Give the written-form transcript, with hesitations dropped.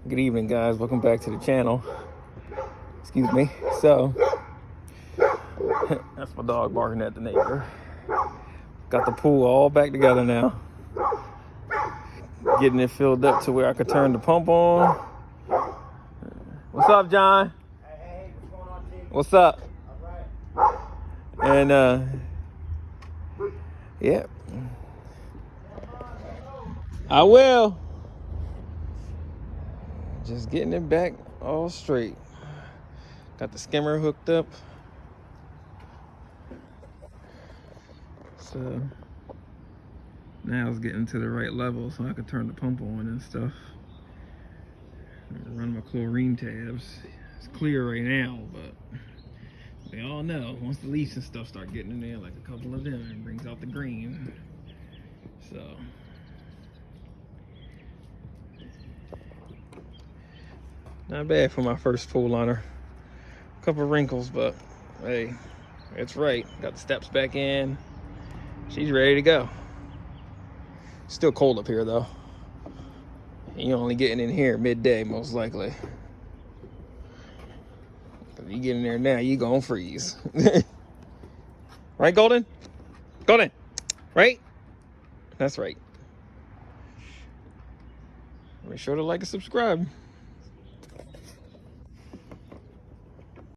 Good evening, guys. Welcome back to the channel. Excuse me. So, that's my dog barking at the neighbor. Got the pool all back together now. Getting it filled up to where I could turn the pump on. What's up, John? Hey, what's going on, T? What's up? All right. And, yeah. I will. Just getting it back all straight. Got the skimmer hooked up. So now it's getting to the right level so I can turn the pump on and stuff. Run my chlorine tabs. It's clear right now, but we all know once the leaves and stuff start getting in there, like a couple of them, it brings out the green. So not bad for my first pool liner. A couple wrinkles, but hey, it's right. Got the steps back in. She's ready to go. Still cold up here though. You're only getting in here midday most likely. If you get in there now, you gonna freeze. Right, Golden? Golden, right? That's right. Make sure to like and subscribe.